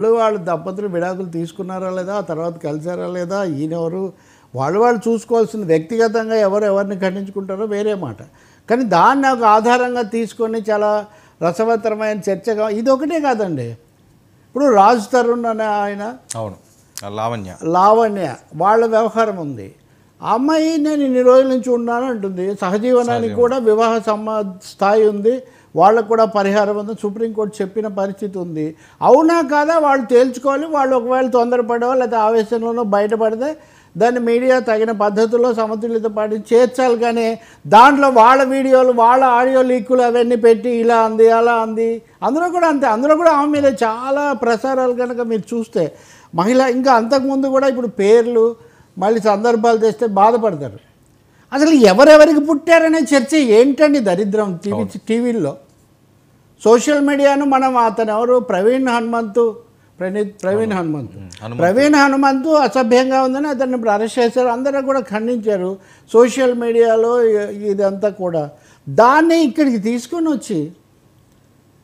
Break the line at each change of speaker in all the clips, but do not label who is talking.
వాళ్ళు దంపతులు విడాకులు తీసుకున్నారా లేదా, ఆ తర్వాత కలిసారా లేదా, ఈయనెవరు, వాళ్ళు చూసుకోవాల్సిన వ్యక్తిగతంగా ఎవరిని ఖండించుకుంటారో వేరే మాట. కానీ దాన్ని ఒక ఆధారంగా తీసుకొని చాలా రసవత్తరమైన చర్చగా ఇదొకటే కాదండి. ఇప్పుడు రాజ్ తరుణ్ అనే ఆయన,
అవును,
లావణ్య వాళ్ళ వ్యవహారం ఉంది. ఆ అమ్మాయి నేను ఇన్ని రోజుల నుంచి ఉన్నాను అంటుంది. సహజీవనానికి కూడా వివాహ స్థాయి ఉంది, వాళ్ళకు కూడా పరిహారం ఉంది, సుప్రీంకోర్టు చెప్పిన పరిస్థితి ఉంది. అవునా కాదా వాళ్ళు తేల్చుకోవాలి. వాళ్ళు ఒకవేళ తొందరపడో లేకపోతే ఆవేశంలోనో బయటపడితే దాన్ని మీడియా తగిన పద్ధతుల్లో సమతుల్యత పాటించి చేర్చాలి. కానీ దాంట్లో వాళ్ళ వీడియోలు, వాళ్ళ ఆడియో లీకులు అవన్నీ పెట్టి ఇలా అంది అలా అంది, అందులో కూడా అంతే. అందులో కూడా ఆమె మీద చాలా ప్రసారాలు కనుక మీరు చూస్తే మహిళ ఇంకా అంతకుముందు కూడా ఇప్పుడు పేర్లు మళ్ళీ సందర్భాలు తెస్తే బాధపడతారు. అసలు ఎవరెవరికి పుట్టారనే చర్చ ఏంటండి దరిద్రం టీవీల్లో. సోషల్ మీడియాను మనం అతను ఎవరు ప్రవీణ్ హనుమంతు అసభ్యంగా ఉందని అతన్ని ఇప్పుడు అరెస్ట్ చేశారు. అందరూ కూడా ఖండించారు సోషల్ మీడియాలో ఇదంతా కూడా. దాన్ని ఇక్కడికి తీసుకొని వచ్చి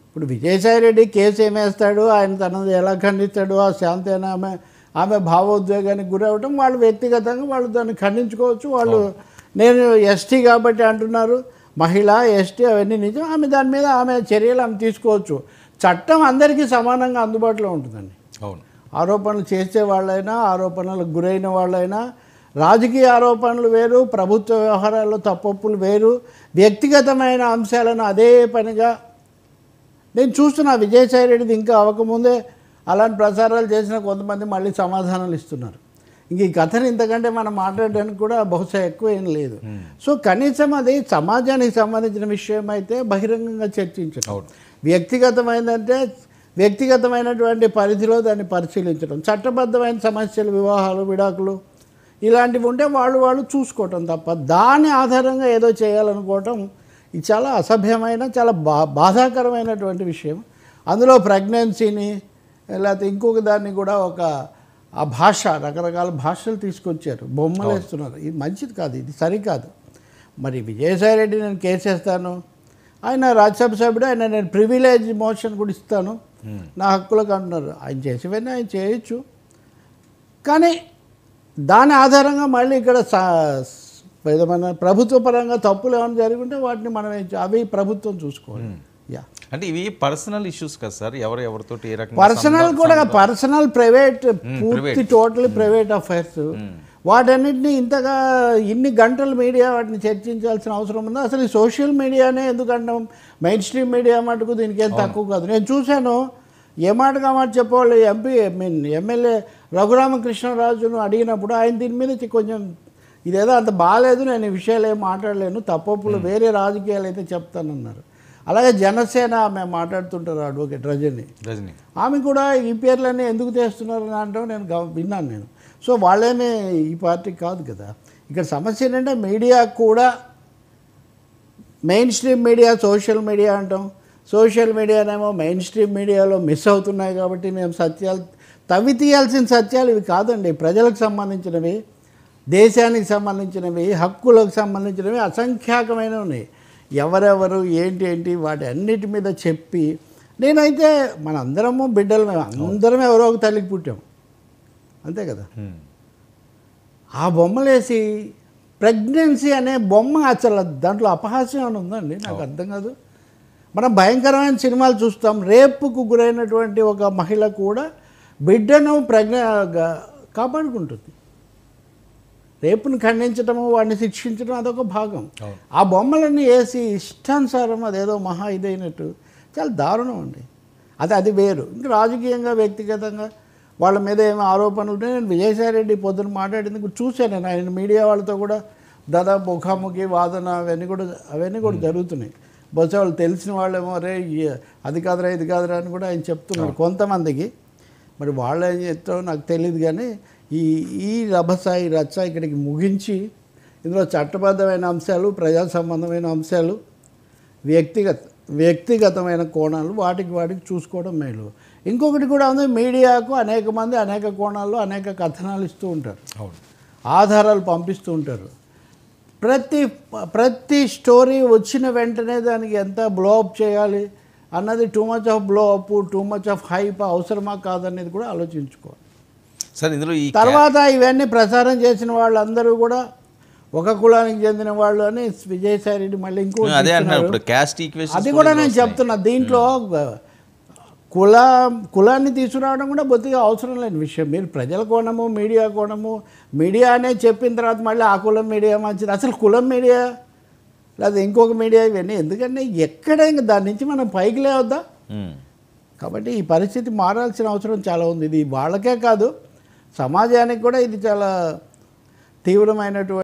ఇప్పుడు విజయసాయిరెడ్డి కేసు ఏమేస్తాడు, ఆయన తనది ఎలా ఖండిస్తాడు, ఆ శాంతేన ఆమె భావోద్వేగానికి గురవటం వాళ్ళు వ్యక్తిగతంగా వాళ్ళు దాన్ని ఖండించుకోవచ్చు. వాళ్ళు నేను ఎస్టీ కాబట్టి అంటున్నారు, మహిళ ఎస్టీ అవన్నీ నిజం. ఆమె దాని మీద ఆమె చర్యలు ఆమె తీసుకోవచ్చు. చట్టం అందరికీ సమానంగా అందుబాటులో ఉంటుందండి.
అవును,
ఆరోపణలు చేసే వాళ్ళైనా, ఆరోపణలకు గురైన వాళ్ళైనా, రాజకీయ ఆరోపణలు వేరు, ప్రభుత్వ వ్యవహారాల్లో తప్పొప్పులు వేరు, వ్యక్తిగతమైన అంశాలను అదే పనిగా నేను చూస్తున్నా. విజయసాయిరెడ్డిది ఇంకా అవ్వకముందే అలాంటి ప్రసారాలు చేసిన కొంతమంది మళ్ళీ సమాధానాలు ఇస్తున్నారు. ఇంక ఈ కథను ఇంతకంటే మనం మాట్లాడడానికి కూడా బహుశా ఎక్కువ ఏం లేదు. సో కనీసం అది సమాజానికి సంబంధించిన విషయం అయితే బహిరంగంగా చర్చించడం, వ్యక్తిగతమైందంటే వ్యక్తిగతమైనటువంటి పరిధిలో దాన్ని పరిశీలించడం, చట్టబద్ధమైన సమస్యలు, వివాహాలు, విడాకులు ఇలాంటివి ఉంటే వాళ్ళు చూసుకోవటం తప్ప దాని ఆధారంగా ఏదో చేయాలనుకోవటం ఇది చాలా అసభ్యమైన, చాలా బాధాకరమైనటువంటి విషయం. అందులో ప్రెగ్నెన్సీని లేకపోతే ఇంకొక దాన్ని కూడా ఆ భాష, రకరకాల భాషలు తీసుకొచ్చారు, బొమ్మలు వేస్తున్నారు. ఇది మంచిది కాదు, ఇది సరికాదు. మరి విజయసాయిరెడ్డి నేను కేసేస్తాను, ఆయన రాజ్యసభ సభ్యుడు, ఆయన నేను ప్రివిలేజ్ మోషన్ కూడా ఇస్తాను నా హక్కులకు అంటున్నారు. ఆయన చేసేవన్నీ ఆయన చేయొచ్చు. కానీ దాని ఆధారంగా మళ్ళీ ఇక్కడ ఏదైనా ప్రభుత్వ పరంగా తప్పులు ఏమైనా జరుగుంటే వాటిని మనం అవి ప్రభుత్వం చూసుకోవాలి.
అంటే ఇవి పర్సనల్ ఇష్యూస్ కదా సార్, ఎవరితో ఏ రకంగా
పర్సనల్ కూడా పర్సనల్ ప్రైవేట్ పూర్తి టోటలీ ప్రైవేట్ అఫైర్స్. వాటన్నిటిని ఇంతగా ఇన్ని గంటలు మీడియా వాటిని చర్చించాల్సిన అవసరం ఉందో. అసలు ఈ సోషల్ మీడియానే ఎందుకంటాం, మెయిన్ స్ట్రీమ్ మీడియా మటుకు దీనికి ఏం తక్కువ కాదు. నేను చూశాను ఏ మాటగా మాట చెప్పేవాళ్ళు ఎమ్మెల్యే రఘురామకృష్ణరాజును అడిగినప్పుడు ఆయన దీని మీద కొంచెం ఇదేదో అంత బాగాలేదు, నేను ఈ విషయాలు ఏం మాట్లాడలేను, తప్పప్పులు వేరే రాజకీయాలు అయితే చెప్తానన్నారు. అలాగే జనసేన ఆమె మాట్లాడుతుంటారు, అడ్వకేట్ రజని, ఆమె కూడా ఈ పేర్లన్నీ ఎందుకు తెస్తున్నారని అంటాం నేను విన్నాను నేను. సో వాళ్ళేమే ఈ పార్టీ కాదు కదా. ఇక్కడ సమస్య ఏంటంటే మీడియా కూడా main stream media, social media అంటాం. సోషల్ మీడియానేమో మెయిన్ స్ట్రీమ్ మీడియాలో మిస్ అవుతున్నాయి కాబట్టి మేము సత్యాలు తవ్వి తీయాల్సిన సత్యాలు ఇవి కాదండి. ప్రజలకు సంబంధించినవి, దేశానికి సంబంధించినవి, హక్కులకు సంబంధించినవి అసంఖ్యాకమైనవి ఉన్నాయి. ఎవరెవరు ఏంటి వాటి అన్నిటి మీద చెప్పి, నేనైతే మనందరము బిడ్డలు, మేము అందరం ఎవరో ఒక తల్లికి పుట్టాం అంతే కదా. ఆ బొమ్మలేసి ప్రెగ్నెన్సీ అనే బొమ్మ అసలు దాంట్లో అపహాస్యం అని ఉందండి, నాకు అర్థం కాదు. మనం భయంకరమైన సినిమాలు చూస్తాం, రేపుకు గురైనటువంటి ఒక మహిళ కూడా బిడ్డను కాపాడుకుంటుంది. రేపుని ఖండించడము, వాడిని శిక్షించడం అదొక భాగం. ఆ బొమ్మలన్నీ వేసి ఇష్టానుసారం అదేదో మహా ఇదైనట్టు చాలా దారుణం అండి. అది వేరు. ఇంకా రాజకీయంగా వ్యక్తిగతంగా వాళ్ళ మీద ఏమో ఆరోపణలు ఉంటే, నేను విజయసాయిరెడ్డి పొద్దున మాట్లాడేందుకు చూశాను. నేను ఆయన మీడియా వాళ్ళతో కూడా దాదాపు ముఖాముఖి వాదన అవన్నీ కూడా జరుగుతున్నాయి. బహుశా వాళ్ళు తెలిసిన వాళ్ళేమో రే అది కాదురా ఇది కాదురా అని కూడా ఆయన చెప్తున్నారు కొంతమందికి. మరి వాళ్ళు ఏం చెప్తారో నాకు తెలియదు. కానీ ఈ రచ్చ ఇక్కడికి ముగించి ఇందులో చట్టబద్ధమైన అంశాలు, ప్రజా సంబంధమైన అంశాలు, వ్యక్తిగతమైన కోణాలు వాటికి చూసుకోవడం మేలు. ఇంకొకటి కూడా ఉంది, మీడియాకు అనేక మంది అనేక కోణాల్లో అనేక కథనాలు ఇస్తూ ఉంటారు, ఆధారాలు పంపిస్తూ ఉంటారు. ప్రతి స్టోరీ వచ్చిన వెంటనే దానికి ఎంత బ్లోఅప్ చేయాలి, అన్నది too much of blow up, too much of hype అవసరమా కాదనేది కూడా ఆలోచించుకోవాలి.
సార్ ఇందులో ఈ
తర్వాత ఇవన్నీ ప్రసారం చేసిన వాళ్ళందరూ కూడా ఒక కులానికి చెందిన వాళ్ళు అని విజయసాయి రెడ్డి మళ్ళీ ఇంకో
అదే అంటున్నారు ఇప్పుడు క్యాస్ట్ ఈక్వేషన్
అది కూడా నేను చెప్తున్నా. దీంట్లో కులాన్ని తీసుకురావడం కూడా బొత్తిగా అవసరం లేని విషయం. మీరు ప్రజల కోణము, మీడియా కోణము, మీడియా అనే చెప్పిన తర్వాత మళ్ళీ ఆ కులం మీడియా మంచిది, అసలు కులం మీడియా లేదా ఇంకొక మీడియా ఇవన్నీ ఎందుకంటే ఎక్కడ ఇంకా దాని నుంచి మనం పైకి లేవద్దా. కాబట్టి ఈ పరిస్థితి మారాల్సిన అవసరం చాలా ఉంది. ఇది వాళ్ళకే కాదు, సమాజానికి కూడా ఇది చాలా తీవ్రమైనటువంటి